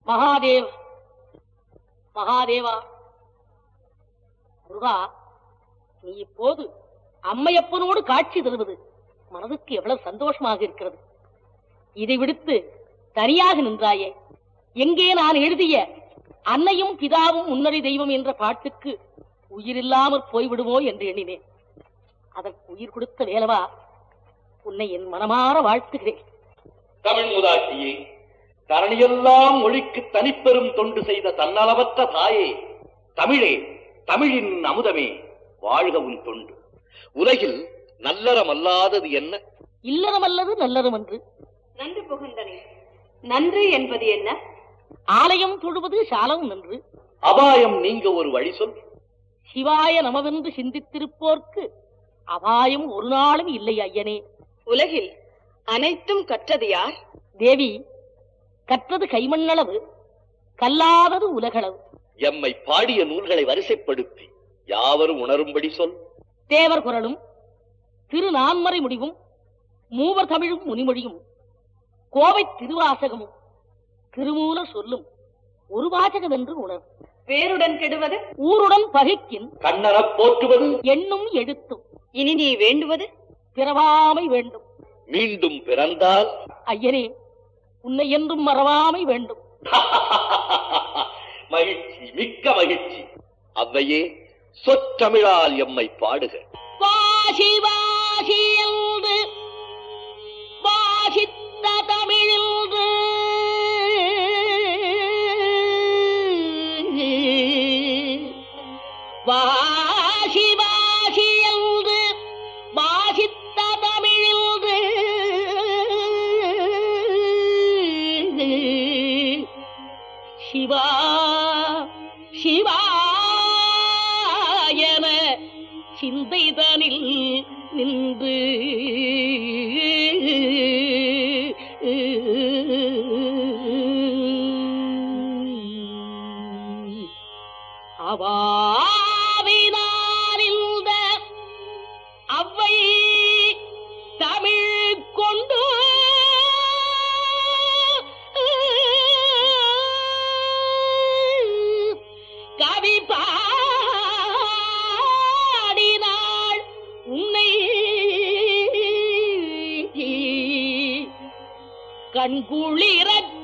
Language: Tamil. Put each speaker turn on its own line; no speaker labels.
மகாதேவ் மகாதேவா முருகா, நீ இப்போது அம்மையப்பனோடு காட்சி தருவது மனதுக்கு எவ்வளவு சந்தோஷமாக இருக்கிறது. இதை விடுத்து தனியாக நின்றாயே, எங்கே நான் எழுதிய அன்னையும் பிதாவும் முன்னறி தெய்வம் என்ற பாட்டுக்கு உயிரில்லாமற் போய்விடுமோ என்று எண்ணினேன். அதற்கு உயிர் கொடுத்த வேலவா, உன்னை என் மனமாற வாழ்த்துகிறேன்.
தமிழ் முதாட்டியே, தரணியெல்லாம் மொழிக்கு தனிப்பெரும் தொண்டு செய்த தன்னலவற்ற தாயே, தமிழே, தமிழின் அமுதமே, வாழ்க உன் தொண்டு. உலகில் நல்லறம் அல்லாதது என்ன?
இல்லறம் அல்லது நல்லறம் என்று.
நன்று புகந்தனே, நன்று என்பது என்ன?
ஆலயம் தொழுவது சாலம் நன்று.
அபாயம் நீங்க ஒரு வழி சொல்.
சிவாய நமவென்று சிந்தித்திருப்போர்க்கு அபாயம் ஒரு நாளும் இல்லை ஐயனே.
உலகில் அனைத்தும் கற்றது யார்?
தேவி, கற்றது கைமண்ணளவு, கல்லாதது உலகளவு.
எம்மை பாடிய நூல்களை வரிசைப்படுத்தி யாவரும் உணரும்படி சொல்.
தேவர் குரலும், திரு நான்மறை முடிவும், மூவர் தமிழும் முனிமொழியும், கோவை திருவாசகமும், திருமூல சொல்லும் ஒரு வாசகம் என்று உணர்.
வேருடன் கெடுவது?
ஊருடன் பகைக்கின்
கண்ணனப் போற்றுவது?
எண்ணும் எழுத்தும்.
இனி நீ வேண்டுவது?
பிறவாமை வேண்டும்.
மீண்டும் பிறந்தால்?
ஐயனே, உன்னை என்றும் மறவாமை வேண்டும்.
மகிழ்ச்சி, மிக்க மகிழ்ச்சி. அவ்வையே, சொற்றமிழால் எம்மை பாடுக.
வாசி வாசி என்று வாசித்த தமிழில் வாசி வாசி என்று வாசித்த தமிழில் சிவா சிவா என சிந்தைதனில் நின்று அவாவினால் இந்த அவ்வை தமிழ் கொண்டு கவி பாடினாள் உன்னை கண்குளிரச்